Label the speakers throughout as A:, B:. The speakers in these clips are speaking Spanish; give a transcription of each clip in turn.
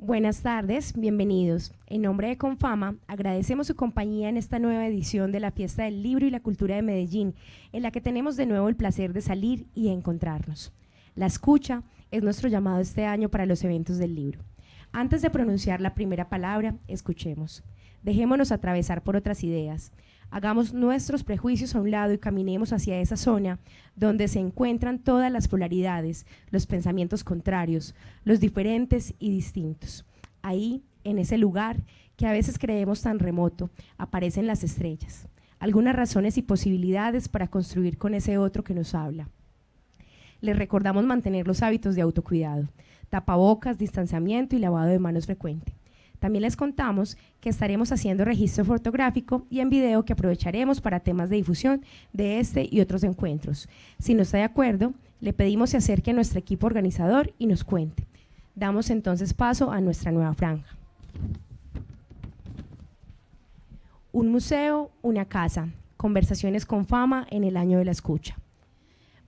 A: Buenas tardes, bienvenidos. En nombre de Confama, agradecemos su compañía en esta nueva edición de la Fiesta del Libro y la Cultura de Medellín, en la que tenemos de nuevo el placer de salir y encontrarnos. La escucha es nuestro llamado este año para los eventos del libro. Antes de pronunciar la primera palabra, escuchemos. Dejémonos atravesar por otras ideas. Hagamos nuestros prejuicios a un lado y caminemos hacia esa zona donde se encuentran todas las polaridades, los pensamientos contrarios, los diferentes y distintos. Ahí, en ese lugar que a veces creemos tan remoto, aparecen las estrellas, algunas razones y posibilidades para construir con ese otro que nos habla. Les recordamos mantener los hábitos de autocuidado, tapabocas, distanciamiento y lavado de manos frecuente. También les contamos que estaremos haciendo registro fotográfico y en video que aprovecharemos para temas de difusión de este y otros encuentros. Si no está de acuerdo, le pedimos se acerque a nuestro equipo organizador y nos cuente. Damos entonces paso a nuestra nueva franja. Un museo, una casa. Conversaciones con Fama en el año de la escucha.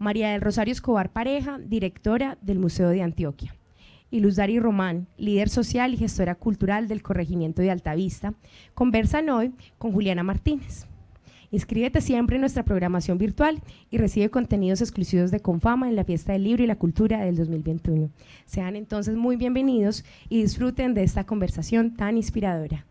A: María del Rosario Escobar Pareja, directora del Museo de Antioquia. Y Luz Dari Román, líder social y gestora cultural del Corregimiento de Altavista, conversan hoy con Juliana Martínez. Inscríbete siempre en nuestra programación virtual y recibe contenidos exclusivos de Confama en la Fiesta del Libro y la Cultura del 2021. Sean entonces muy bienvenidos y disfruten de esta conversación tan inspiradora.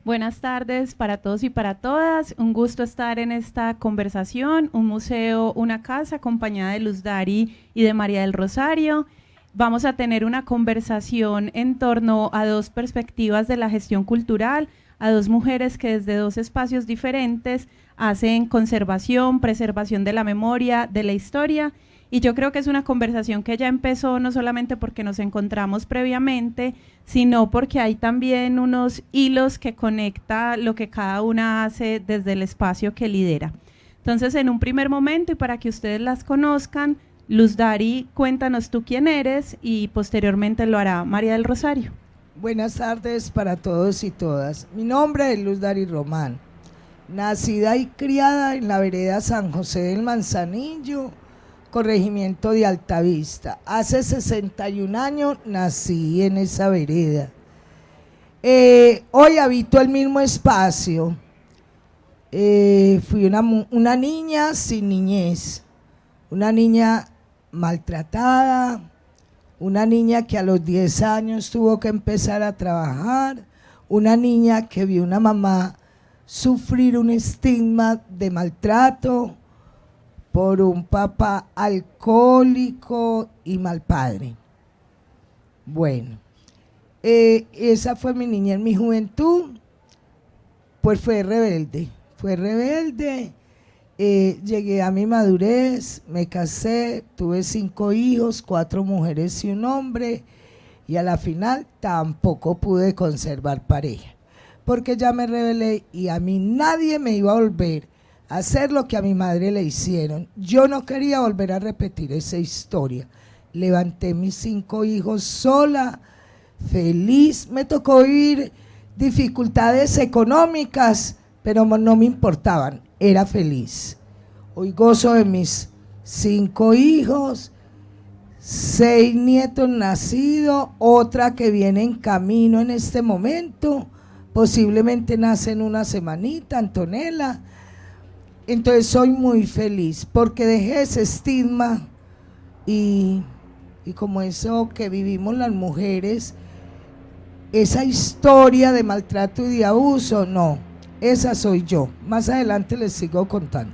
B: Buenas tardes para todos y para todas. Un gusto estar en esta conversación, un museo, una casa, acompañada de Luz Dari y de María del Rosario. Vamos a tener una conversación en torno a dos perspectivas de la gestión cultural, a dos mujeres que desde dos espacios diferentes hacen conservación, preservación de la memoria, de la historia, y yo creo que es una conversación que ya empezó no solamente porque nos encontramos previamente, sino porque hay también unos hilos que conecta lo que cada una hace desde el espacio que lidera. Entonces, en un primer momento, y para que ustedes las conozcan, Luz Dari, cuéntanos tú quién eres y posteriormente lo hará María del Rosario.
C: Buenas tardes para todos y todas. Mi nombre es Luz Dari Román, nacida y criada en la vereda San José del Manzanillo, corregimiento de Altavista. Hace 61 años nací en esa vereda. Hoy habito el mismo espacio. Fui una niña sin niñez, una niña maltratada, una niña que a los 10 años tuvo que empezar a trabajar, una niña que vio a una mamá sufrir un estigma de maltrato por un papá alcohólico y mal padre. Bueno, esa fue mi niñez. Mi juventud, pues fue rebelde. Llegué a mi madurez, me casé, tuve 5 hijos, 4 mujeres y un hombre, y a la final tampoco pude conservar pareja, porque ya me rebelé y a mí nadie me iba a volver a hacer lo que a mi madre le hicieron. Yo no quería volver a repetir esa historia. Levanté mis 5 hijos sola, feliz. Me tocó vivir dificultades económicas, pero no me importaban, era feliz. Hoy gozo de mis 5 hijos, 6 nietos nacidos, otra que viene en camino en este momento, posiblemente nace en una semanita, Antonella. Entonces soy muy feliz porque dejé ese estigma y como eso que vivimos las mujeres, esa historia de maltrato y de abuso, no. Esa soy yo. Más adelante les sigo contando.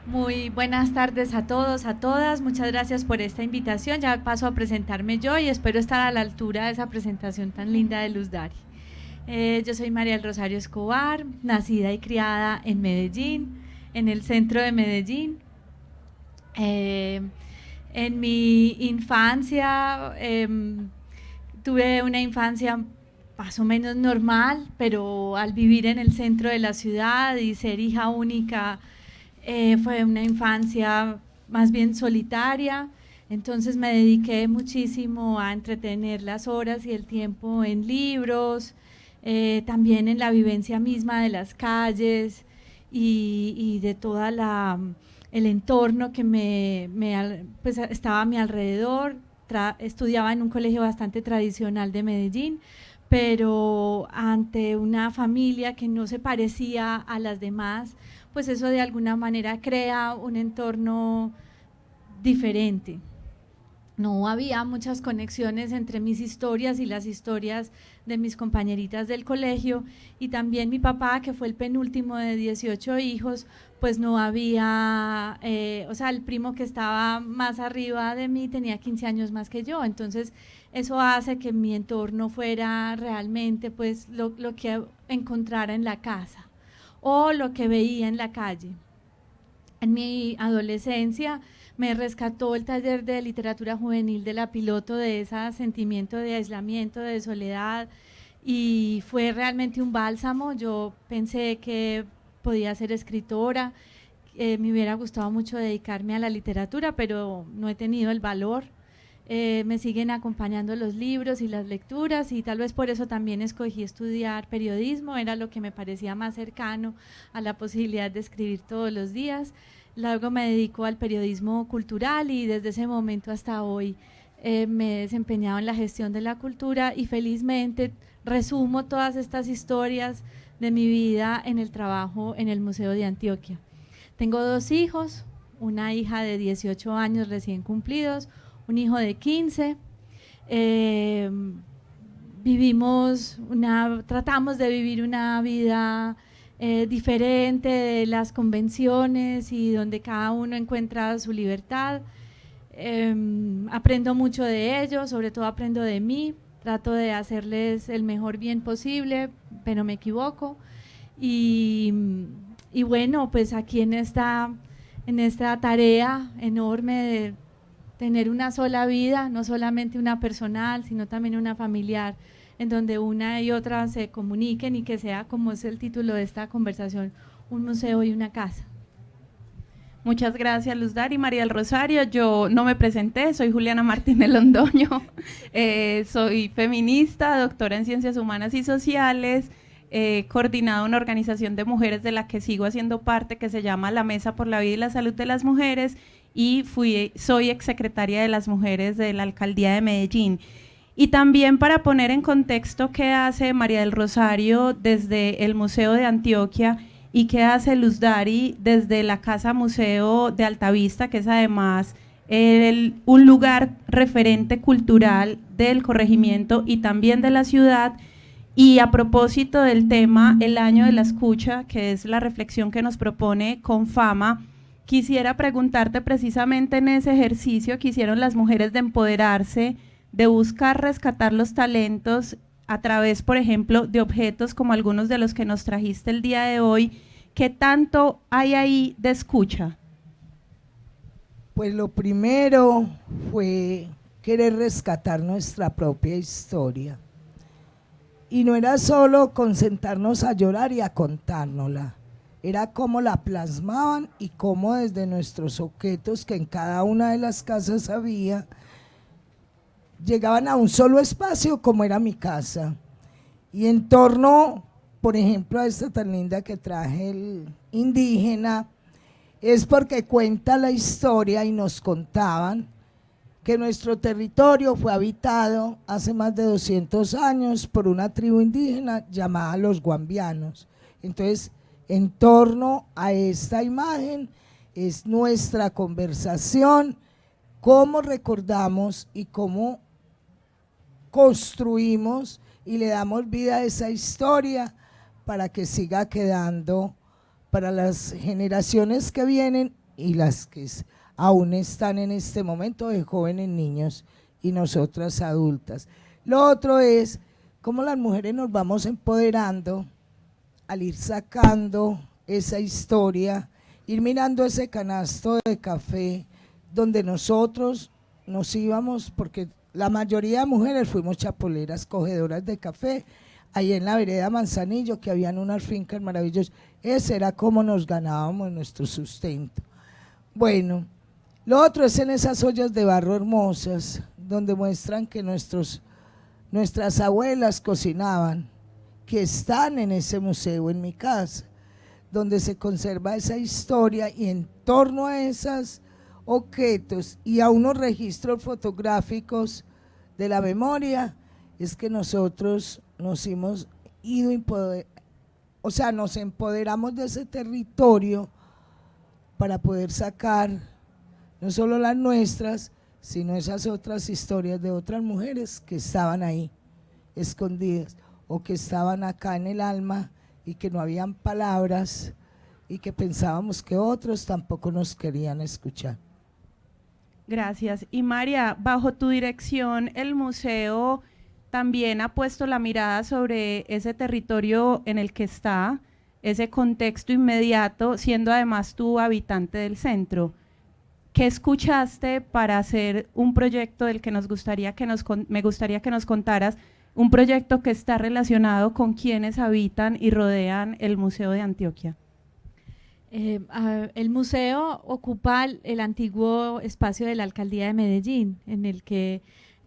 D: Muy buenas tardes a todos, a todas. Muchas gracias por esta invitación. Ya paso a presentarme yo y espero estar a la altura de esa presentación tan linda de Luz Dari. Yo soy María del Rosario Escobar, nacida y criada en Medellín, en el centro de Medellín. En mi infancia tuve una infancia más o menos normal, pero al vivir en el centro de la ciudad y ser hija única, fue una infancia más bien solitaria. Entonces me dediqué muchísimo a entretener las horas y el tiempo en libros, también en la vivencia misma de las calles y de toda el entorno que pues estaba a mi alrededor. estudiaba en un colegio bastante tradicional de Medellín, pero ante una familia que no se parecía a las demás, pues eso de alguna manera crea un entorno diferente. No había muchas conexiones entre mis historias y las historias de mis compañeritas del colegio, y también mi papá, que fue el penúltimo de 18 hijos, pues no había, o sea, el primo que estaba más arriba de mí tenía 15 años más que yo, entonces eso hace que mi entorno fuera realmente pues lo que encontrara en la casa o lo que veía en la calle. En mi adolescencia me rescató el taller de literatura juvenil de La Piloto de ese sentimiento de aislamiento, de soledad, y fue realmente un bálsamo. Yo pensé que podía ser escritora, me hubiera gustado mucho dedicarme a la literatura, pero no he tenido el valor. Me siguen acompañando los libros y las lecturas, y tal vez por eso también escogí estudiar periodismo, era lo que me parecía más cercano a la posibilidad de escribir todos los días. Luego me dedico al periodismo cultural y desde ese momento hasta hoy me he desempeñado en la gestión de la cultura, y felizmente resumo todas estas historias de mi vida en el trabajo en el Museo de Antioquia. Tengo 2 hijos, una hija de 18 años recién cumplidos, un hijo de 15. Tratamos de vivir una vida diferente de las convenciones y donde cada uno encuentra su libertad. Aprendo mucho de ellos, sobre todo aprendo de mí, trato de hacerles el mejor bien posible, pero me equivoco. Y bueno, pues aquí en esta tarea enorme de tener una sola vida, no solamente una personal, sino también una familiar, en donde una y otra se comuniquen y que sea, como es el título de esta conversación, un museo y una casa.
B: Muchas gracias, Luz Dari. María del Rosario, yo no me presenté, soy Juliana Martínez Londoño, soy feminista, doctora en Ciencias Humanas y Sociales, coordinado una organización de mujeres de la que sigo haciendo parte, que se llama La Mesa por la Vida y la Salud de las Mujeres, y soy exsecretaria de las mujeres de la Alcaldía de Medellín. Y también para poner en contexto qué hace María del Rosario desde el Museo de Antioquia y qué hace Luz Dari desde la Casa Museo de Altavista, que es además un lugar referente cultural del corregimiento y también de la ciudad. Y a propósito del tema, el año de la escucha, que es la reflexión que nos propone Confama, quisiera preguntarte precisamente en ese ejercicio que hicieron las mujeres de empoderarse, de buscar rescatar los talentos a través, por ejemplo, de objetos como algunos de los que nos trajiste el día de hoy. ¿Qué tanto hay ahí de escucha?
C: Pues lo primero fue querer rescatar nuestra propia historia. Y no era solo concentrarnos a llorar y a contárnosla, era cómo la plasmaban y cómo desde nuestros objetos que en cada una de las casas había, llegaban a un solo espacio como era mi casa. Y en torno, por ejemplo, a esta tan linda que traje, el indígena, es porque cuenta la historia y nos contaban que nuestro territorio fue habitado hace más de 200 años por una tribu indígena llamada los guambianos. Entonces, en torno a esta imagen es nuestra conversación, cómo recordamos y cómo construimos y le damos vida a esa historia para que siga quedando para las generaciones que vienen y las que aún están en este momento de jóvenes, niños y nosotras adultas. Lo otro es cómo las mujeres nos vamos empoderando al ir sacando esa historia, ir mirando ese canasto de café donde nosotros nos íbamos, porque la mayoría de mujeres fuimos chapoleras, cogedoras de café, ahí en la vereda Manzanillo, que habían unas fincas maravillosas. Ese era como nos ganábamos nuestro sustento. Bueno, lo otro es en esas ollas de barro hermosas, donde muestran que nuestras abuelas cocinaban, que están en ese museo en mi casa, donde se conserva esa historia, y en torno a esas objetos y a unos registros fotográficos de la memoria, es que nosotros nos hemos ido nos empoderamos de ese territorio para poder sacar no solo las nuestras, sino esas otras historias de otras mujeres que estaban ahí, escondidas, o que estaban acá en el alma y que no habían palabras y que pensábamos que otros tampoco nos querían escuchar.
B: Gracias. Y María, bajo tu dirección, el museo también ha puesto la mirada sobre ese territorio en el que está, ese contexto inmediato, siendo además tú habitante del centro. ¿Qué escuchaste para hacer un proyecto del que me gustaría que nos contaras, un proyecto que está relacionado con quienes habitan y rodean el Museo de Antioquia?
D: El museo ocupa el antiguo espacio de la Alcaldía de Medellín, en el que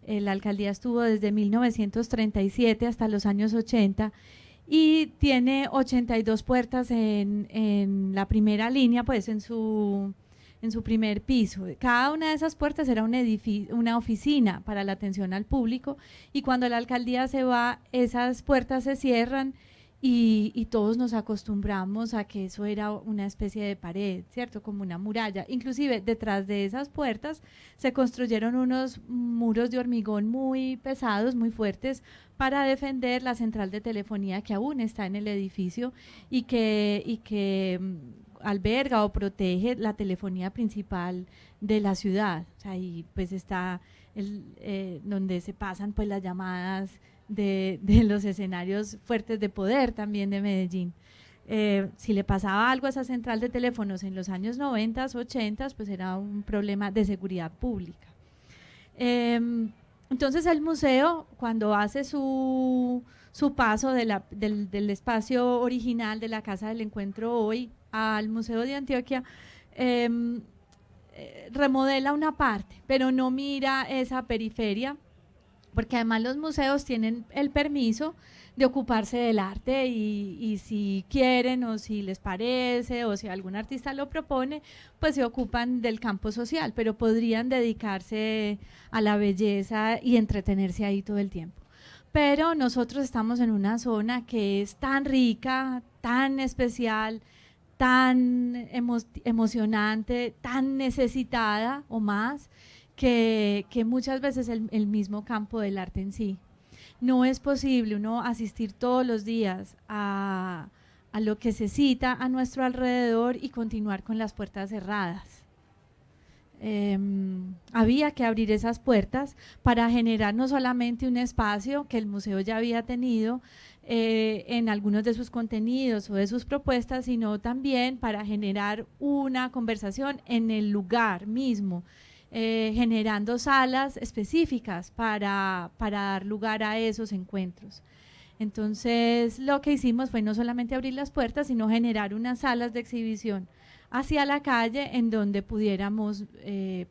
D: la alcaldía estuvo desde 1937 hasta los años 80 y tiene 82 puertas en la primera línea, pues en su primer piso. Cada una de esas puertas era una oficina para la atención al público, y cuando la alcaldía se va, esas puertas se cierran y todos nos acostumbramos a que eso era una especie de pared, ¿cierto? Como una muralla. Inclusive detrás de esas puertas se construyeron unos muros de hormigón muy pesados, muy fuertes, para defender la central de telefonía que aún está en el edificio y que alberga o protege la telefonía principal de la ciudad. O sea, ahí pues está donde se pasan pues las llamadas de los escenarios fuertes de poder también de Medellín. Si le pasaba algo a esa central de teléfonos en los años 90, 80, pues era un problema de seguridad pública. Entonces el museo, cuando hace su paso del espacio original de la Casa del Encuentro hoy al Museo de Antioquia, remodela una parte, pero no mira esa periferia, porque además los museos tienen el permiso de ocuparse del arte y si quieren o si les parece o si algún artista lo propone, pues se ocupan del campo social, pero podrían dedicarse a la belleza y entretenerse ahí todo el tiempo. Pero nosotros estamos en una zona que es tan rica, tan especial, tan emocionante, tan necesitada o más, que muchas veces el mismo campo del arte en sí. No es posible uno asistir todos los días a lo que se cita a nuestro alrededor y continuar con las puertas cerradas. Había que abrir esas puertas para generar no solamente un espacio que el museo ya había tenido en algunos de sus contenidos o de sus propuestas, sino también para generar una conversación en el lugar mismo, generando salas específicas para dar lugar a esos encuentros. Entonces lo que hicimos fue no solamente abrir las puertas, sino generar unas salas de exhibición hacia la calle en donde pudiéramos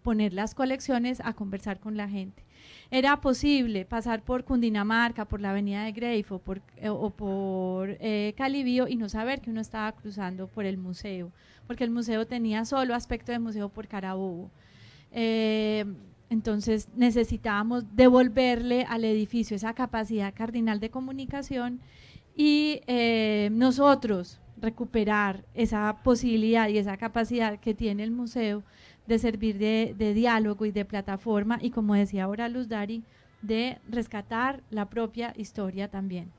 D: poner las colecciones a conversar con la gente. Era posible pasar por Cundinamarca, por la avenida de Greyfo o por Calibío y no saber que uno estaba cruzando por el museo, porque el museo tenía solo aspecto de museo por Carabobo. Entonces necesitábamos devolverle al edificio esa capacidad cardinal de comunicación y nosotros recuperar esa posibilidad y esa capacidad que tiene el museo de servir de diálogo y de plataforma y, como decía ahora Luz Dari, de rescatar la propia historia también.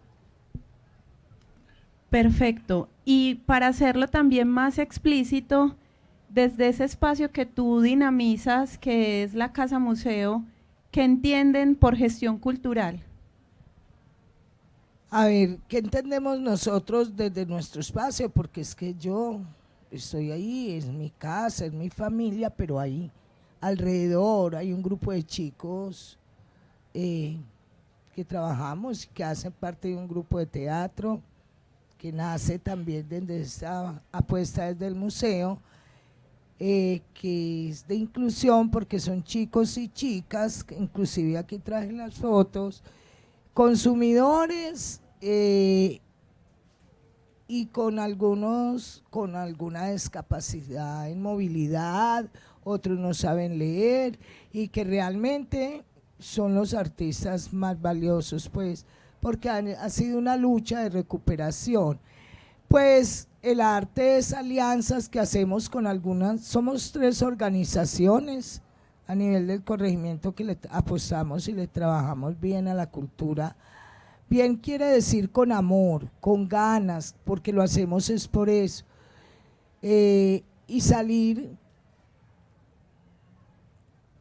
B: Perfecto. Y para hacerlo también más explícito, desde ese espacio que tú dinamizas, que es la Casa Museo, ¿qué entienden por gestión cultural?
C: A ver, ¿qué entendemos nosotros desde nuestro espacio? Porque es que yo estoy ahí, es mi casa, es mi familia, pero ahí alrededor hay un grupo de chicos que trabajamos, que hacen parte de un grupo de teatro, que nace también desde esta apuesta desde el museo, que es de inclusión porque son chicos y chicas, que inclusive aquí traje las fotos, consumidores y con alguna discapacidad en movilidad otros no saben leer y que realmente son los artistas más valiosos, pues, porque ha sido una lucha de recuperación. Pues el arte es alianzas que hacemos con algunas, somos 3 organizaciones a nivel del corregimiento que le apostamos y le trabajamos bien a la cultura. Bien quiere decir con amor, con ganas, porque lo hacemos es por eso. Y salir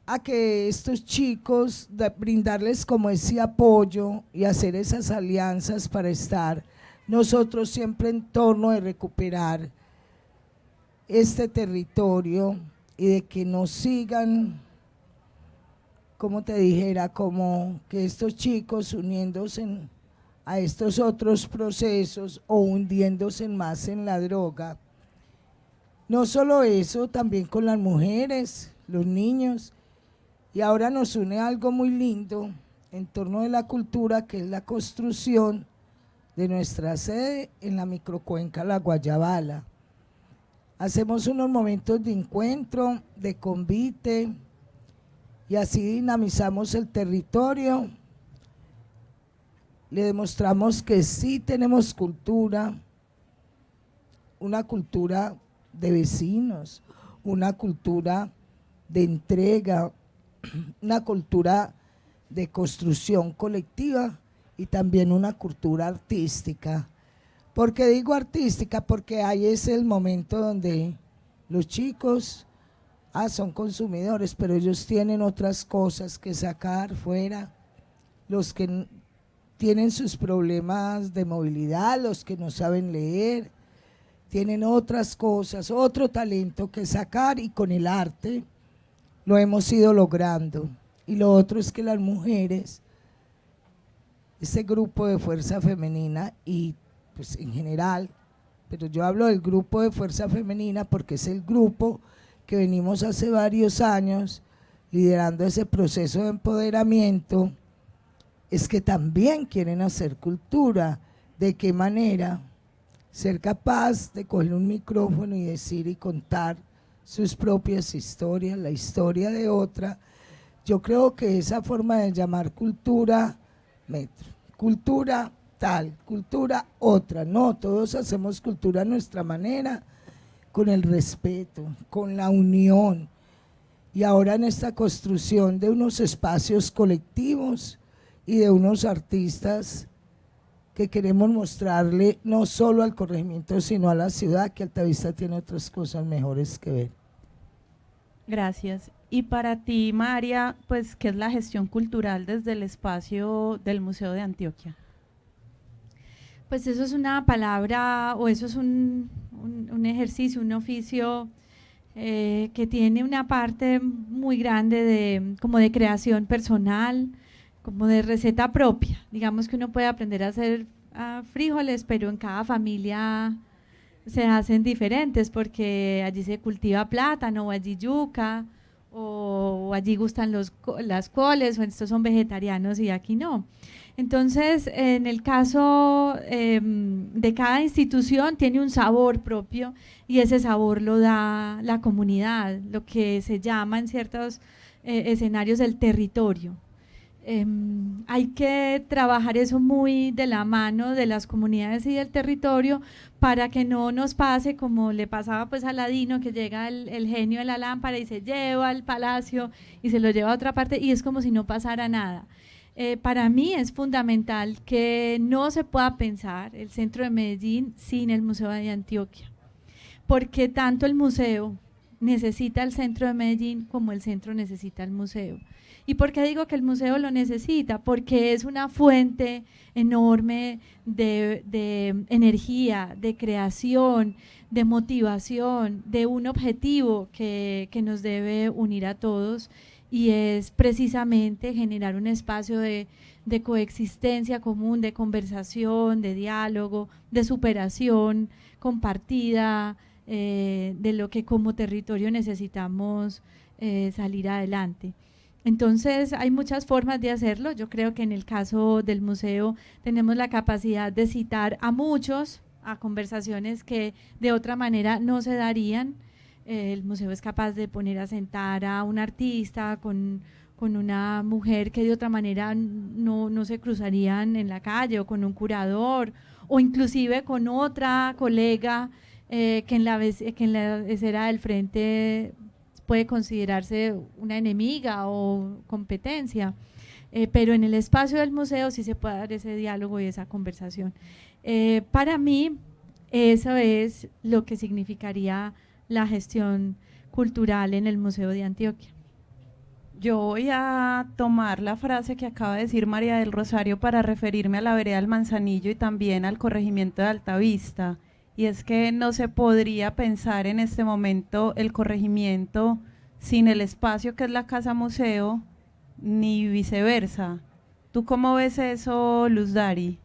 C: a que estos chicos, brindarles como ese apoyo y hacer esas alianzas para estar nosotros siempre en torno de recuperar este territorio y de que nos sigan, como te dijera, como que estos chicos uniéndose a estos otros procesos o hundiéndose más en la droga. No solo eso, también con las mujeres, los niños, y ahora nos une algo muy lindo en torno de la cultura, que es la construcción de nuestra sede en la microcuenca La Guayabala. Hacemos unos momentos de encuentro, de convite, y así dinamizamos el territorio. Le demostramos que sí tenemos cultura, una cultura de vecinos, una cultura de entrega, una cultura de construcción colectiva y también una cultura artística. ¿Por qué digo artística? Porque ahí es el momento donde los chicos son consumidores, pero ellos tienen otras cosas que sacar fuera, los que tienen sus problemas de movilidad, los que no saben leer, tienen otras cosas, otro talento que sacar, y con el arte lo hemos ido logrando. Y lo otro es que las mujeres, ese grupo de fuerza femenina y pues en general, pero yo hablo del grupo de fuerza femenina porque es el grupo que venimos hace varios años liderando ese proceso de empoderamiento, es que también quieren hacer cultura. ¿De qué manera? Ser capaz de coger un micrófono y decir y contar sus propias historias, la historia de otra. Yo creo que esa forma de llamar cultura, cultura tal, cultura otra, no, todos hacemos cultura a nuestra manera, con el respeto, con la unión, y ahora en esta construcción de unos espacios colectivos y de unos artistas que queremos mostrarle no solo al corregimiento, sino a la ciudad, que Altavista tiene otras cosas mejores que ver.
B: Gracias. Y para ti, María, pues, ¿qué es la gestión cultural desde el espacio del Museo de Antioquia?
D: Pues eso es una palabra, o eso es un ejercicio, un oficio que tiene una parte muy grande como de creación personal, como de receta propia. Digamos que uno puede aprender a hacer frijoles, pero en cada familia se hacen diferentes, porque allí se cultiva plátano, o allí yuca, o allí gustan las coles, o estos son vegetarianos y aquí no. Entonces, en el caso de cada institución tiene un sabor propio, y ese sabor lo da la comunidad, lo que se llama en ciertos escenarios el territorio. Hay que trabajar eso muy de la mano de las comunidades y del territorio, para que no nos pase como le pasaba pues a Aladino, que llega el genio de la lámpara y se lleva al palacio y se lo lleva a otra parte, y es como si no pasara nada. Para mí es fundamental que no se pueda pensar el centro de Medellín sin el Museo de Antioquia, porque tanto el museo necesita el centro de Medellín como el centro necesita el museo. ¿Y por qué digo que el museo lo necesita? Porque es una fuente enorme de energía, de creación, de motivación, de un objetivo que nos debe unir a todos, y es precisamente generar un espacio de coexistencia común, de conversación, de diálogo, de superación compartida, de lo que como territorio necesitamos salir adelante. Entonces hay muchas formas de hacerlo. Yo creo que en el caso del museo tenemos la capacidad de citar a muchos a conversaciones que de otra manera no se darían. El museo es capaz de poner a sentar a un artista con una mujer que de otra manera no se cruzarían en la calle, o con un curador, o inclusive con otra colega que en la acera del frente puede considerarse una enemiga o competencia, pero en el espacio del museo sí se puede dar ese diálogo y esa conversación. Para mí eso es lo que significaría la gestión cultural en el Museo de Antioquia.
B: Yo voy a tomar la frase que acaba de decir María del Rosario para referirme a la vereda del Manzanillo y también al corregimiento de Altavista, y es que no se podría pensar en este momento el corregimiento sin el espacio que es la casa museo, ni viceversa. ¿Tú cómo ves eso, Luz Dari?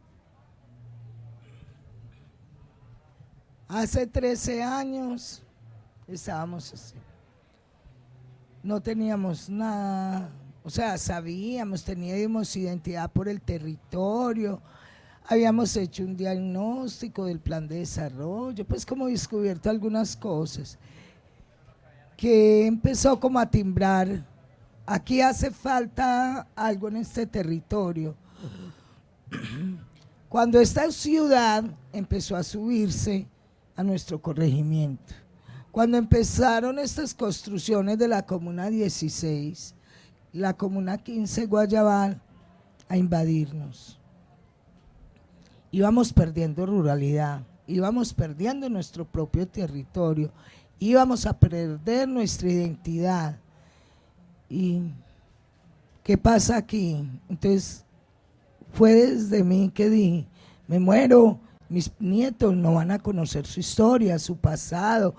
C: Hace 13 años estábamos así. No teníamos nada, o sea, sabíamos, teníamos identidad por el territorio, habíamos hecho un diagnóstico del plan de desarrollo, pues como descubierto algunas cosas, que empezó como a timbrar, aquí hace falta algo en este territorio. Cuando esta ciudad empezó a subirse a nuestro corregimiento, cuando empezaron estas construcciones de la Comuna 16, la Comuna 15 Guayabal, a invadirnos, íbamos perdiendo ruralidad, íbamos perdiendo nuestro propio territorio, íbamos a perder nuestra identidad. ¿Y qué pasa aquí? Entonces fue desde mí que dije, me muero, mis nietos no van a conocer su historia, su pasado,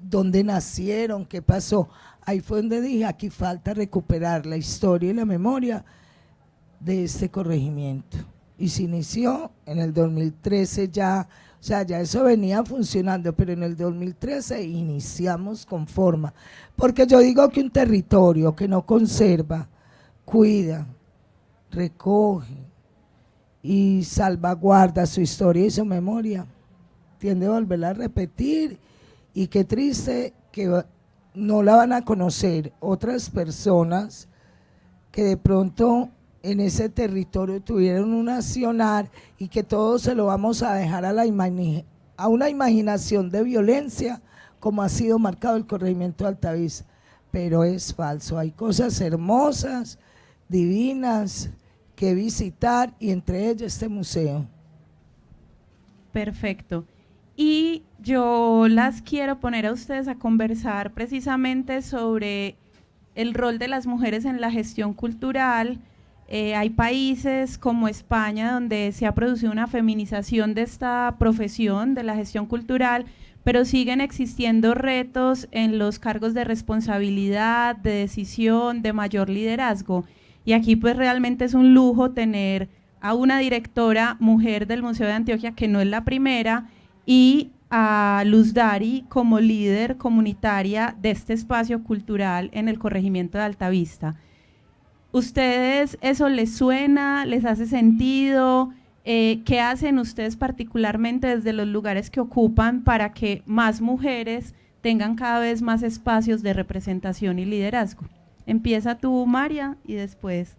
C: dónde nacieron, qué pasó. Ahí fue donde dije, aquí falta recuperar la historia y la memoria de este corregimiento. Y se inició en el 2013 ya, o sea, ya eso venía funcionando, pero en el 2013 iniciamos con forma. Porque yo digo que un territorio que no conserva, cuida, recoge y salvaguarda su historia y su memoria, tiende a volverla a repetir. Y qué triste que no la van a conocer otras personas que de pronto en ese territorio tuvieron un accionar y que todo se lo vamos a dejar a una imaginación de violencia, como ha sido marcado el corregimiento de Altavista. Pero es falso, hay cosas hermosas, divinas, que visitar, y entre ellas este museo.
B: Perfecto. Y yo las quiero poner a ustedes a conversar precisamente sobre el rol de las mujeres en la gestión cultural. Hay países como España donde se ha producido una feminización de esta profesión de la gestión cultural, pero siguen existiendo retos en los cargos de responsabilidad, de decisión, de mayor liderazgo. Y aquí pues realmente es un lujo tener a una directora mujer del Museo de Antioquia, que no es la primera, y a Luz Dari como líder comunitaria de este espacio cultural en el corregimiento de Altavista. ¿Ustedes eso les suena, les hace sentido? ¿Qué hacen ustedes particularmente desde los lugares que ocupan para que más mujeres tengan cada vez más espacios de representación y liderazgo? Empieza tú, María, y después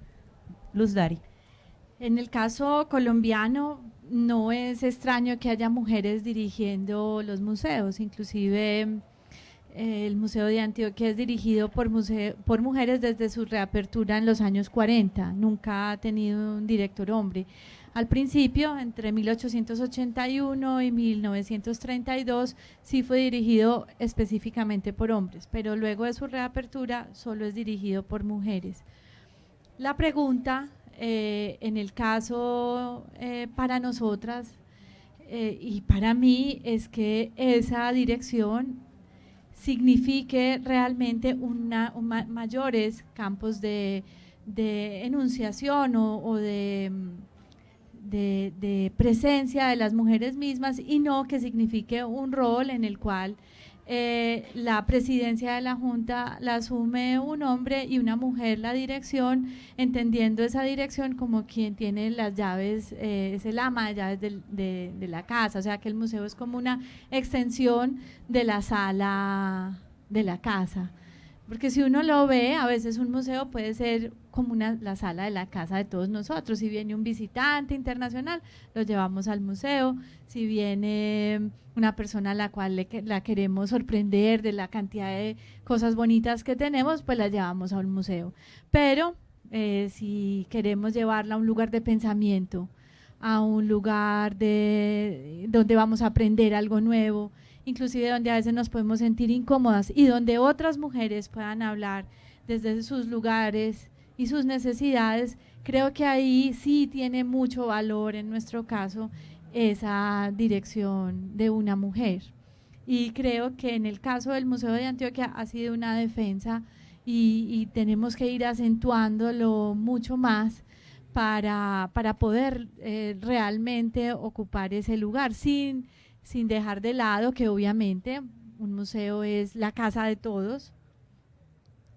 B: Luz Dari.
D: En el caso colombiano no es extraño que haya mujeres dirigiendo los museos, inclusive el Museo de Antioquia es dirigido por mujeres desde su reapertura en los años 40, nunca ha tenido un director hombre. Al principio, entre 1881 y 1932, sí fue dirigido específicamente por hombres, pero luego de su reapertura solo es dirigido por mujeres. La pregunta, en el caso para nosotras y para mí, es que esa dirección signifique realmente mayores campos de enunciación o de presencia de las mujeres mismas, y no que signifique un rol en el cual la presidencia de la Junta la asume un hombre y una mujer la dirección, entendiendo esa dirección como quien tiene las llaves, es el ama de llaves de la casa, o sea que el museo es como una extensión de la sala de la casa. Porque si uno lo ve, a veces un museo puede ser como la sala de la casa de todos nosotros. Si viene un visitante internacional, lo llevamos al museo. Si viene una persona a la cual la queremos sorprender de la cantidad de cosas bonitas que tenemos, pues la llevamos a un museo. Pero si queremos llevarla a un lugar de pensamiento, a un lugar donde vamos a aprender algo nuevo, inclusive donde a veces nos podemos sentir incómodas y donde otras mujeres puedan hablar desde sus lugares y sus necesidades, creo que ahí sí tiene mucho valor en nuestro caso esa dirección de una mujer. Y creo que en el caso del Museo de Antioquia ha sido una defensa y tenemos que ir acentuándolo mucho más para poder realmente ocupar ese lugar sin dejar de lado que obviamente un museo es la casa de todos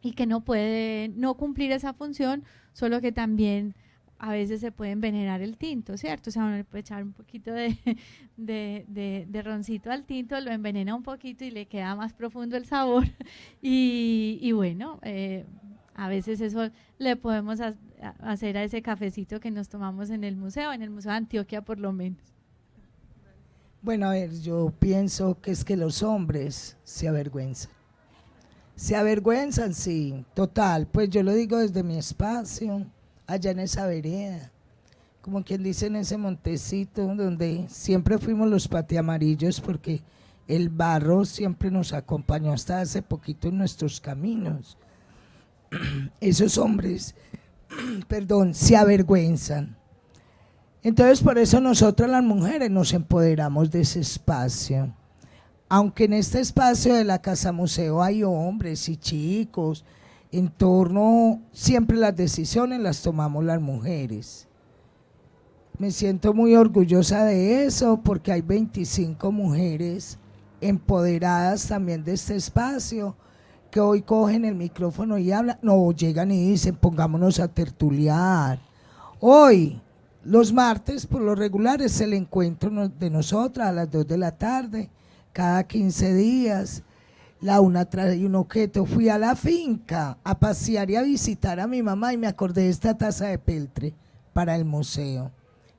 D: y que no puede no cumplir esa función, solo que también a veces se puede envenenar el tinto, ¿cierto? O sea, uno le puede echar un poquito de roncito al tinto, lo envenena un poquito y le queda más profundo el sabor y bueno, a veces eso le podemos hacer a ese cafecito que nos tomamos en el Museo de Antioquia por lo menos.
C: Bueno, a ver, yo pienso que es que los hombres se avergüenzan. Se avergüenzan, sí, total. Pues yo lo digo desde mi espacio, allá en esa vereda, como quien dice en ese montecito donde siempre fuimos los patiamarillos porque el barro siempre nos acompañó hasta hace poquito en nuestros caminos. Esos hombres, perdón, se avergüenzan. Entonces por eso nosotras las mujeres nos empoderamos de ese espacio, aunque en este espacio de la Casa Museo hay hombres y chicos, en torno, siempre las decisiones las tomamos las mujeres. Me siento muy orgullosa de eso porque hay 25 mujeres empoderadas también de este espacio que hoy cogen el micrófono y hablan, no, llegan y dicen pongámonos a tertuliar. Hoy los martes, por lo regular, es el encuentro de nosotras a las 2 de la tarde, cada 15 días, la una trae un objeto. Fui a la finca a pasear y a visitar a mi mamá y me acordé de esta taza de peltre para el museo.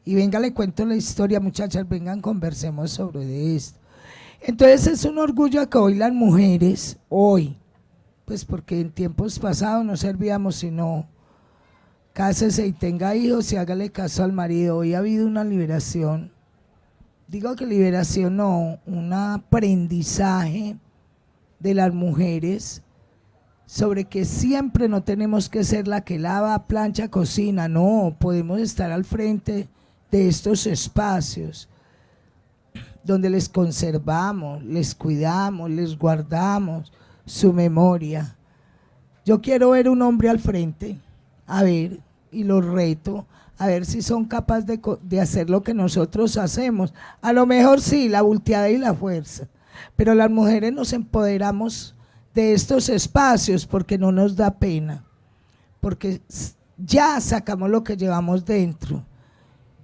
C: Y venga, le cuento la historia, muchachas, vengan, conversemos sobre esto. Entonces es un orgullo que hoy las mujeres, hoy, pues porque en tiempos pasados no servíamos sino cásese y tenga hijos y hágale caso al marido. Hoy ha habido una liberación, digo que liberación no, un aprendizaje de las mujeres sobre que siempre no tenemos que ser la que lava, plancha, cocina, no, podemos estar al frente de estos espacios donde les conservamos, les cuidamos, les guardamos su memoria. Yo quiero ver un hombre al frente, a ver, y los reto, a ver si son capaces de hacer lo que nosotros hacemos. A lo mejor sí, la volteada y la fuerza, pero las mujeres nos empoderamos de estos espacios porque no nos da pena, porque ya sacamos lo que llevamos dentro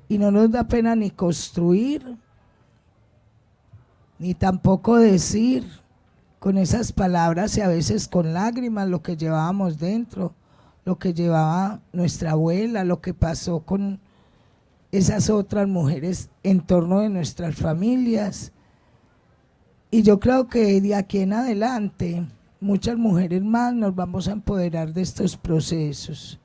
C: y no nos da pena ni construir, ni tampoco decir con esas palabras y a veces con lágrimas lo que llevábamos dentro, lo que llevaba nuestra abuela, lo que pasó con esas otras mujeres en torno de nuestras familias. Y yo creo que de aquí en adelante muchas mujeres más nos vamos a empoderar de estos procesos.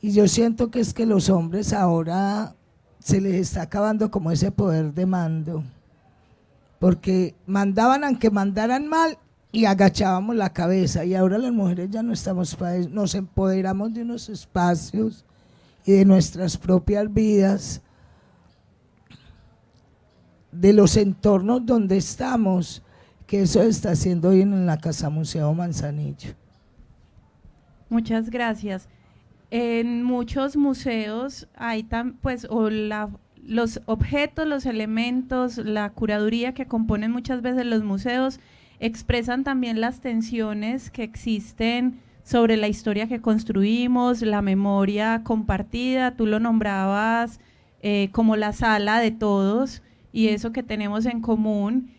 C: Y yo siento que es que los hombres ahora se les está acabando como ese poder de mando, porque mandaban aunque mandaran mal y agachábamos la cabeza, y ahora las mujeres ya no estamos para eso, nos empoderamos de unos espacios y de nuestras propias vidas, de los entornos donde estamos, que eso está haciendo bien en la Casa Museo Manzanillo.
B: Muchas gracias. En muchos museos hay los objetos, los elementos, la curaduría que componen muchas veces los museos expresan también las tensiones que existen sobre la historia que construimos, la memoria compartida. Tú lo nombrabas como la sala de todos y eso que tenemos en común,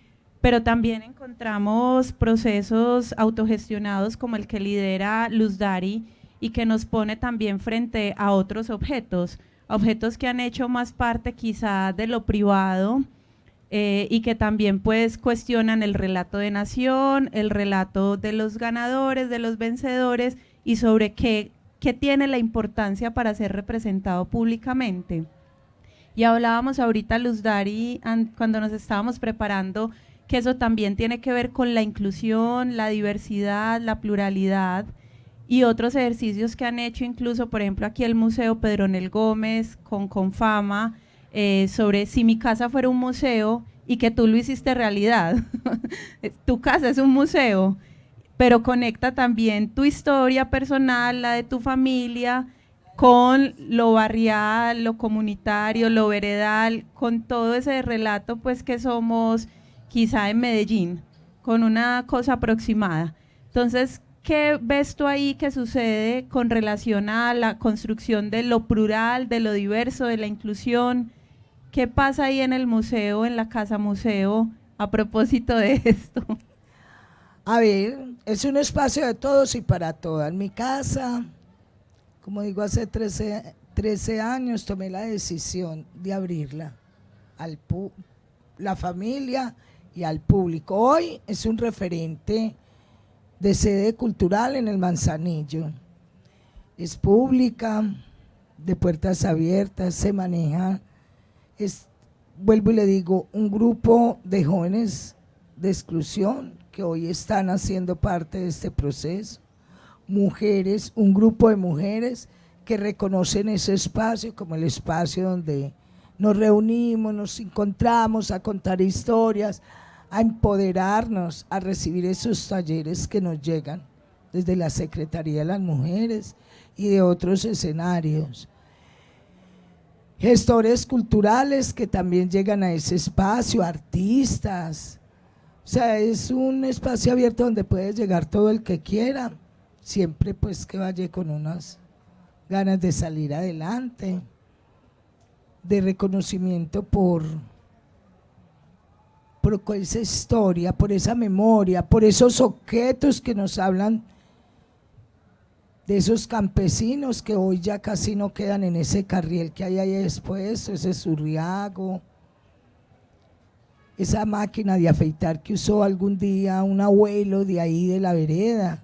B: pero también encontramos procesos autogestionados como el que lidera Luz Dari y que nos pone también frente a otros objetos que han hecho más parte quizá de lo privado, y que también pues cuestionan el relato de nación, el relato de los ganadores, de los vencedores y sobre qué tiene la importancia para ser representado públicamente. Y hablábamos ahorita, Luz Dari, cuando nos estábamos preparando, que eso también tiene que ver con la inclusión, la diversidad, la pluralidad y otros ejercicios que han hecho, incluso por ejemplo aquí el Museo Pedronel Gómez con Confama, sobre si mi casa fuera un museo y que tú lo hiciste realidad. Tu casa es un museo, pero conecta también tu historia personal, la de tu familia, con lo barrial, lo comunitario, lo veredal, con todo ese relato pues que somos quizá en Medellín, con una cosa aproximada. Entonces, ¿qué ves tú ahí que sucede con relación a la construcción de lo plural, de lo diverso, de la inclusión? ¿Qué pasa ahí en el museo, en la casa museo, a propósito de esto?
C: A ver, es un espacio de todos y para todas. Mi casa, como digo, hace 13 años tomé la decisión de abrirla a la familia y al público. Hoy es un referente de sede cultural en el Manzanillo. Es pública, de puertas abiertas, se maneja. Vuelvo y le digo, un grupo de jóvenes de exclusión que hoy están haciendo parte de este proceso, mujeres, un grupo de mujeres que reconocen ese espacio como el espacio donde nos reunimos, nos encontramos a contar historias, a empoderarnos, a recibir esos talleres que nos llegan desde la Secretaría de las Mujeres y de otros escenarios. Gestores culturales que también llegan a ese espacio, artistas, o sea, es un espacio abierto donde puede llegar todo el que quiera, siempre pues que vaya con unas ganas de salir adelante, de reconocimiento por esa historia, por esa memoria, por esos objetos que nos hablan de esos campesinos que hoy ya casi no quedan en ese carriel que hay ahí expuesto, ese surriago, esa máquina de afeitar que usó algún día un abuelo de ahí de la vereda,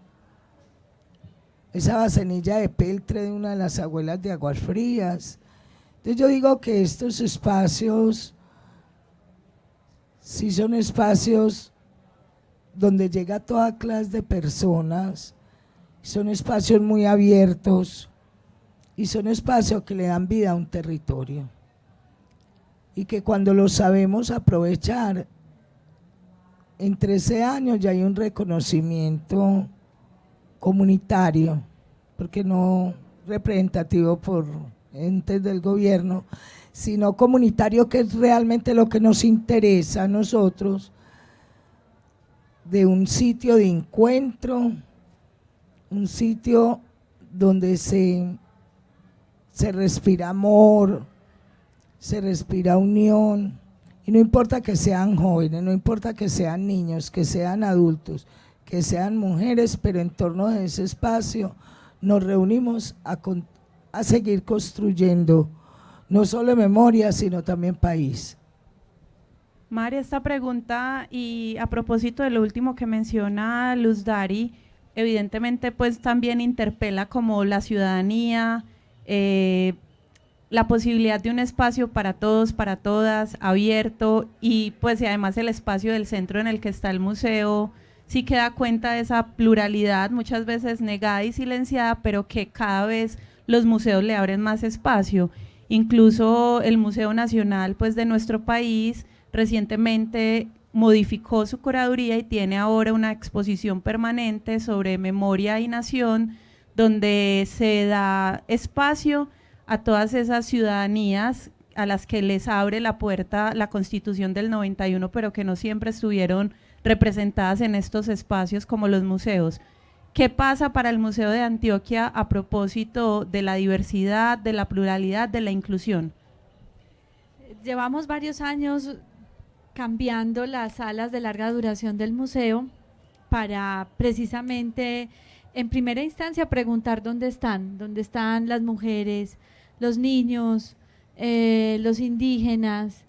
C: esa vasenilla de peltre de una de las abuelas de Aguas Frías. Entonces yo digo que estos espacios sí son espacios donde llega toda clase de personas, son espacios muy abiertos y son espacios que le dan vida a un territorio y que cuando lo sabemos aprovechar, en 13 años ya hay un reconocimiento comunitario, porque no representativo por entes del gobierno, sino comunitario, que es realmente lo que nos interesa a nosotros, de un sitio de encuentro, un sitio donde se respira amor, se respira unión, y no importa que sean jóvenes, no importa que sean niños, que sean adultos, que sean mujeres, pero en torno a ese espacio nos reunimos a seguir construyendo no solo memoria, sino también país.
B: María, esta pregunta, y a propósito de lo último que menciona Luz Dari, evidentemente pues también interpela como la ciudadanía, la posibilidad de un espacio para todos, para todas, abierto, y pues y además el espacio del centro en el que está el museo sí que da cuenta de esa pluralidad, muchas veces negada y silenciada, pero que cada vez los museos le abren más espacio. Incluso el Museo Nacional pues de nuestro país recientemente modificó su curaduría y tiene ahora una exposición permanente sobre memoria y nación, donde se da espacio a todas esas ciudadanías a las que les abre la puerta la Constitución del 91, pero que no siempre estuvieron representadas en estos espacios como los museos. ¿Qué pasa para el Museo de Antioquia a propósito de la diversidad, de la pluralidad, de la inclusión?
D: Llevamos varios años cambiando las salas de larga duración del museo para precisamente, en primera instancia, preguntar dónde están las mujeres, los niños, los indígenas,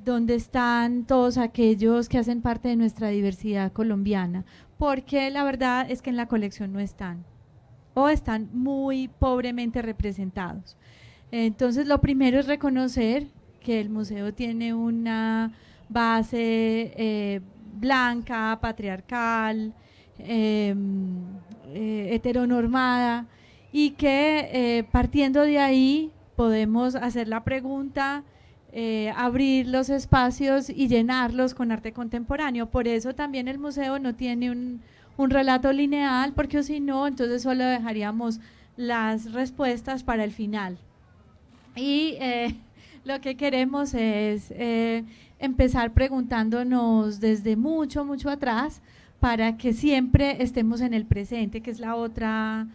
D: dónde están todos aquellos que hacen parte de nuestra diversidad colombiana, porque la verdad es que en la colección no están, o están muy pobremente representados. Entonces, lo primero es reconocer que el museo tiene una base blanca, patriarcal, heteronormada, y que partiendo de ahí podemos hacer la pregunta, abrir los espacios y llenarlos con arte contemporáneo. Por eso también el museo no tiene un relato lineal, porque si no, entonces solo dejaríamos las respuestas para el final. Y lo que queremos es empezar preguntándonos desde mucho atrás, para que siempre estemos en el presente, que es la otra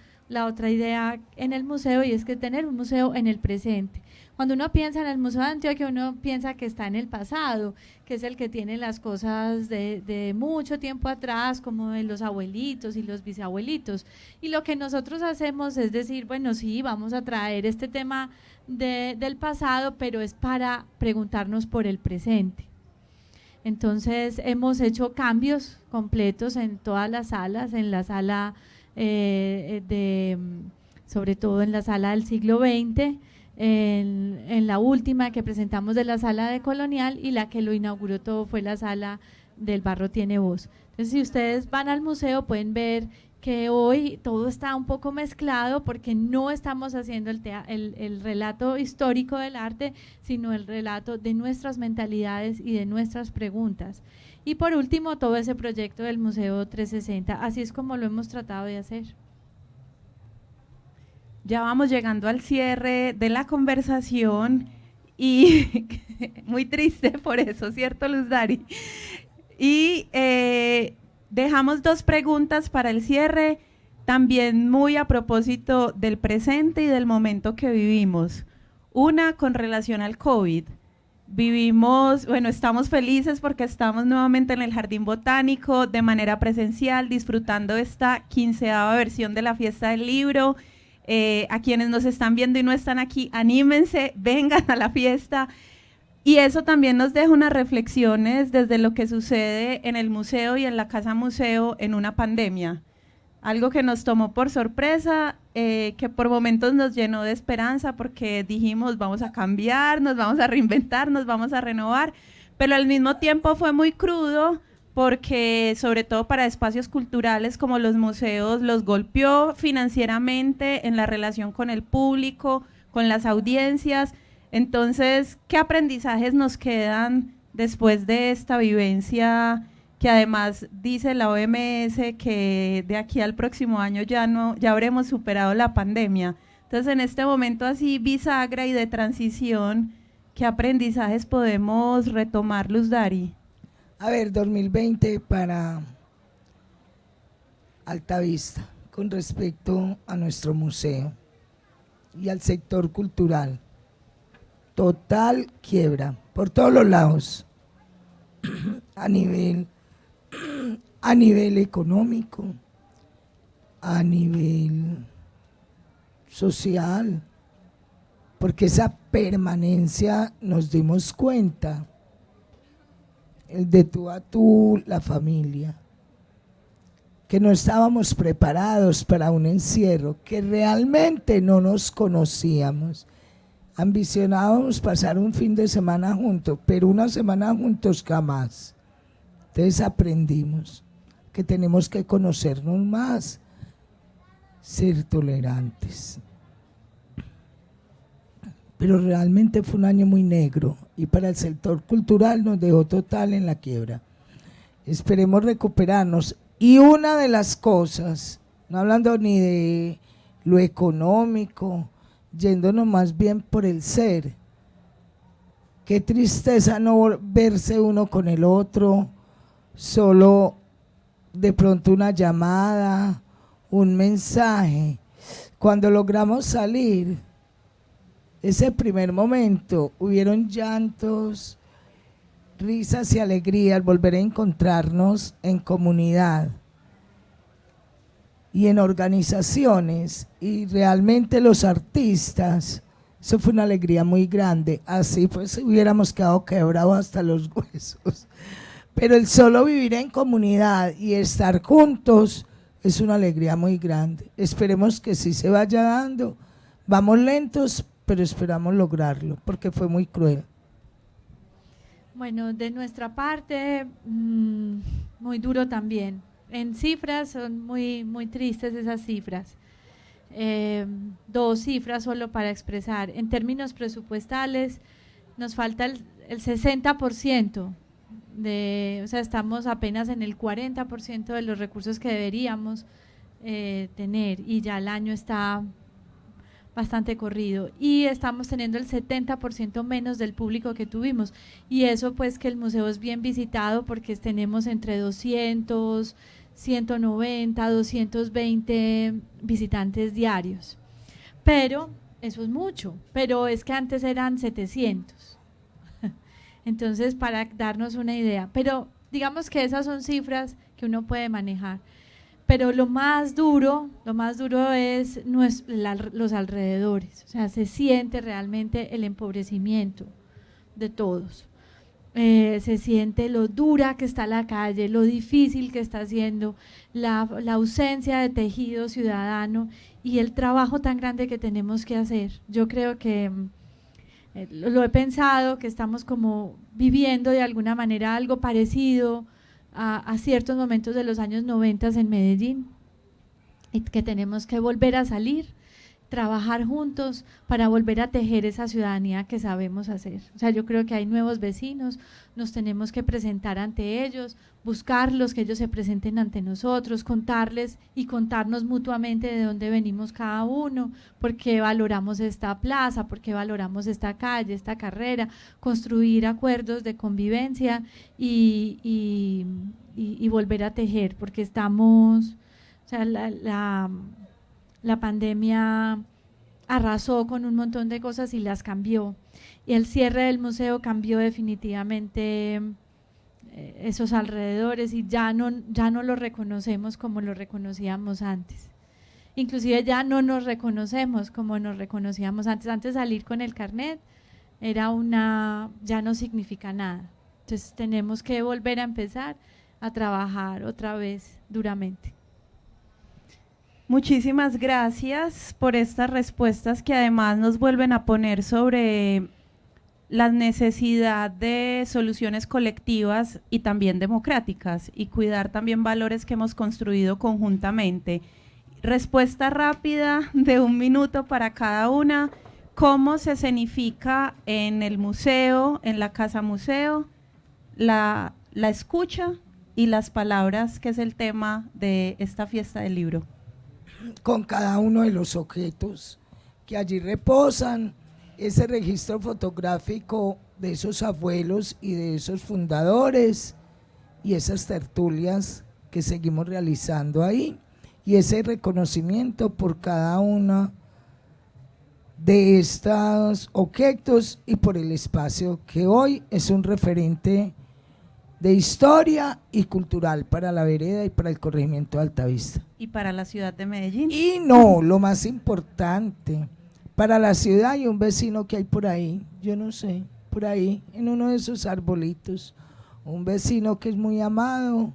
D: idea en el museo, y es que tener un museo en el presente. Cuando uno piensa en el Museo de Antioquia, uno piensa que está en el pasado, que es el que tiene las cosas de mucho tiempo atrás, como de los abuelitos y los bisabuelitos. Y lo que nosotros hacemos es decir, bueno, sí, vamos a traer este tema del pasado, pero es para preguntarnos por el presente. Entonces, hemos hecho cambios completos en todas las salas, en la sala sobre todo en la sala del siglo XX, en la última que presentamos de la sala de colonial, y la que lo inauguró todo fue la sala del Barro Tiene Voz. Entonces, si ustedes van al museo pueden ver que hoy todo está un poco mezclado, porque no estamos haciendo el relato histórico del arte, sino el relato de nuestras mentalidades y de nuestras preguntas. Y por último, todo ese proyecto del Museo 360, así es como lo hemos tratado de hacer.
B: Ya vamos llegando al cierre de la conversación y muy triste por eso, ¿cierto, Luz Dari? Y dejamos dos preguntas para el cierre, también muy a propósito del presente y del momento que vivimos. Una con relación al COVID. Estamos felices porque estamos nuevamente en el Jardín Botánico de manera presencial, disfrutando esta 15ª versión de la Fiesta del Libro. A quienes nos están viendo y no están aquí, anímense, vengan a la fiesta. Y eso también nos deja unas reflexiones desde lo que sucede en el museo y en la Casa Museo en una pandemia. Algo que nos tomó por sorpresa, que por momentos nos llenó de esperanza, porque dijimos vamos a cambiar, nos vamos a reinventar, nos vamos a renovar, pero al mismo tiempo fue muy crudo, porque sobre todo para espacios culturales como los museos los golpeó financieramente en la relación con el público, con las audiencias. Entonces, ¿qué aprendizajes nos quedan después de esta vivencia, que además dice la OMS que de aquí al próximo año ya habremos superado la pandemia? Entonces, en este momento así bisagra y de transición, ¿qué aprendizajes podemos retomar, Luz Dari?
C: A ver, 2020 para Altavista, con respecto a nuestro museo y al sector cultural. Total quiebra, por todos los lados, a nivel económico, a nivel social, porque esa permanencia nos dimos cuenta, el de tú a tú, la familia, que no estábamos preparados para un encierro, que realmente no nos conocíamos. Ambicionábamos pasar un fin de semana juntos, pero una semana juntos jamás. Entonces aprendimos que tenemos que conocernos más, ser tolerantes. Pero realmente fue un año muy negro y para el sector cultural nos dejó total en la quiebra. Esperemos recuperarnos. Y una de las cosas, no hablando ni de lo económico, yéndonos más bien por el ser, qué tristeza no verse uno con el otro, solo de pronto una llamada, un mensaje. Cuando logramos salir, ese primer momento, hubieron llantos, risas y alegrías, volver a encontrarnos en comunidad y en organizaciones, y realmente los artistas, eso fue una alegría muy grande. Así pues hubiéramos quedado quebrados hasta los huesos, pero el solo vivir en comunidad y estar juntos es una alegría muy grande. Esperemos que sí se vaya dando, vamos lentos, pero esperamos lograrlo, porque fue muy cruel.
D: Bueno, de nuestra parte, muy duro también. En cifras son muy, muy tristes esas cifras. 2 cifras solo para expresar. En términos presupuestales, nos falta el 60%, o sea, estamos apenas en el 40% de los recursos que deberíamos tener, y ya el año está bastante corrido, y estamos teniendo el 70% menos del público que tuvimos, y eso pues que el museo es bien visitado porque tenemos entre 200, 190, 220 visitantes diarios, pero eso es mucho, pero es que antes eran 700, entonces para darnos una idea, pero digamos que esas son cifras que uno puede manejar. Pero lo más duro es los alrededores, o sea, se siente realmente el empobrecimiento de todos, se siente lo dura que está la calle, lo difícil que está haciendo, la ausencia de tejido ciudadano y el trabajo tan grande que tenemos que hacer. Yo creo que lo he pensado, que estamos como viviendo de alguna manera algo parecido a ciertos momentos de los años 90 en Medellín, y que tenemos que volver a salir, trabajar juntos para volver a tejer esa ciudadanía que sabemos hacer. O sea, yo creo que hay nuevos vecinos, nos tenemos que presentar ante ellos, buscarlos, que ellos se presenten ante nosotros, contarles y contarnos mutuamente de dónde venimos cada uno, por qué valoramos esta plaza, por qué valoramos esta calle, esta carrera, construir acuerdos de convivencia y volver a tejer, porque estamos, o sea, la pandemia arrasó con un montón de cosas y las cambió, y el cierre del museo cambió definitivamente esos alrededores, y ya no lo reconocemos como lo reconocíamos antes, inclusive ya no nos reconocemos como nos reconocíamos antes. Antes salir con el carnet ya no significa nada, entonces tenemos que volver a empezar a trabajar otra vez duramente.
B: Muchísimas gracias por estas respuestas que además nos vuelven a poner sobre la necesidad de soluciones colectivas y también democráticas, y cuidar también valores que hemos construido conjuntamente. Respuesta rápida de 1 minuto para cada una. ¿Cómo se escenifica en el museo, en la casa museo, la escucha y las palabras, que es el tema de esta fiesta del libro?
C: Con cada uno de los objetos que allí reposan, ese registro fotográfico de esos abuelos y de esos fundadores, y esas tertulias que seguimos realizando ahí, y ese reconocimiento por cada uno de estos objetos y por el espacio que hoy es un referente de historia y cultural para la vereda y para el corregimiento de Altavista.
B: Y para la ciudad de Medellín.
C: Y no, lo más importante, para la ciudad y un vecino que hay por ahí, yo no sé, por ahí, en uno de esos arbolitos, un vecino que es muy amado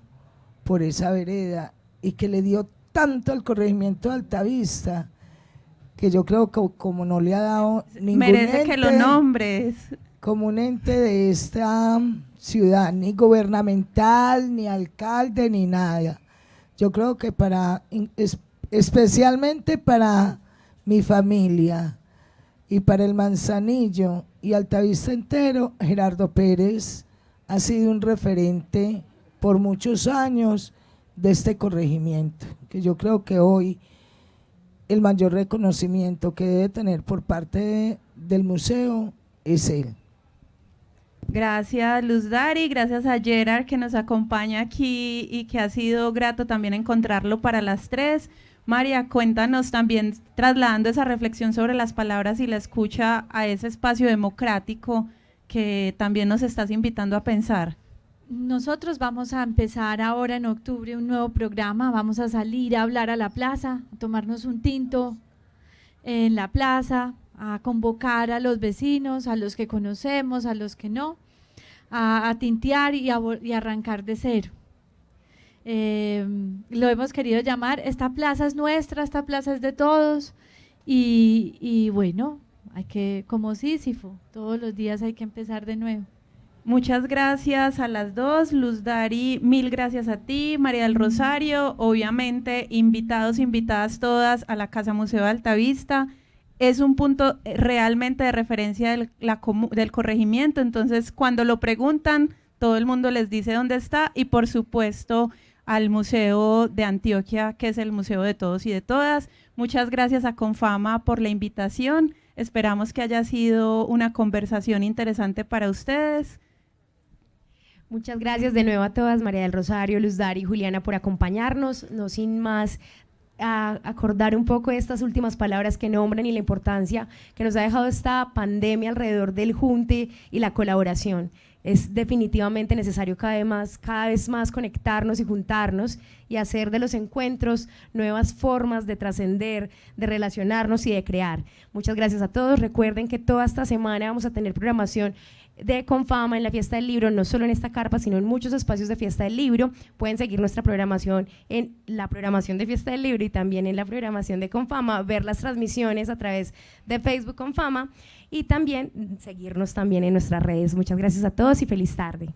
C: por esa vereda y que le dio tanto al corregimiento de Altavista, que yo creo que como no le ha dado ningún
B: merece
C: ente,
B: que lo nombres,
C: como un ente de esta ciudad, ni gubernamental, ni alcalde, ni nada. Yo creo que especialmente para mi familia y para el Manzanillo y Altavista entero, Gerardo Pérez ha sido un referente por muchos años de este corregimiento, que yo creo que hoy el mayor reconocimiento que debe tener por parte del museo es él.
B: Gracias Luz Dari, gracias a Gerard que nos acompaña aquí y que ha sido grato también encontrarlo para las 3. María, cuéntanos también, trasladando esa reflexión sobre las palabras y la escucha a ese espacio democrático que también nos estás invitando a pensar?
D: Nosotros vamos a empezar ahora en octubre un nuevo programa, vamos a salir a hablar a la plaza, a tomarnos un tinto en la plaza, a convocar a los vecinos, a los que conocemos, a los que no, a tintear y arrancar de cero. Lo hemos querido llamar, esta plaza es nuestra, esta plaza es de todos y bueno, hay que, como Sísifo, todos los días hay que empezar de nuevo.
B: Muchas gracias a las dos. Luz Dari, mil gracias a ti. María del Rosario, obviamente invitados, invitadas todas a la Casa Museo de Altavista. Es un punto realmente de referencia del corregimiento, entonces cuando lo preguntan, todo el mundo les dice dónde está, y por supuesto al Museo de Antioquia, que es el museo de todos y de todas. Muchas gracias a Confama por la invitación. Esperamos que haya sido una conversación interesante para ustedes.
A: Muchas gracias de nuevo a todas, María del Rosario, Luz Dari y Juliana, por acompañarnos. No sin más, a acordar un poco de estas últimas palabras que nombran y la importancia que nos ha dejado esta pandemia alrededor del junte y la colaboración. Es definitivamente necesario cada vez más conectarnos y juntarnos y hacer de los encuentros nuevas formas de trascender, de relacionarnos y de crear. Muchas gracias a todos. Recuerden que toda esta semana vamos a tener programación de Confama en la Fiesta del Libro, no solo en esta carpa, sino en muchos espacios de Fiesta del Libro. Pueden seguir nuestra programación en la programación de Fiesta del Libro y también en la programación de Confama, ver las transmisiones a través de Facebook Confama y también seguirnos también en nuestras redes. Muchas gracias a todos y feliz tarde.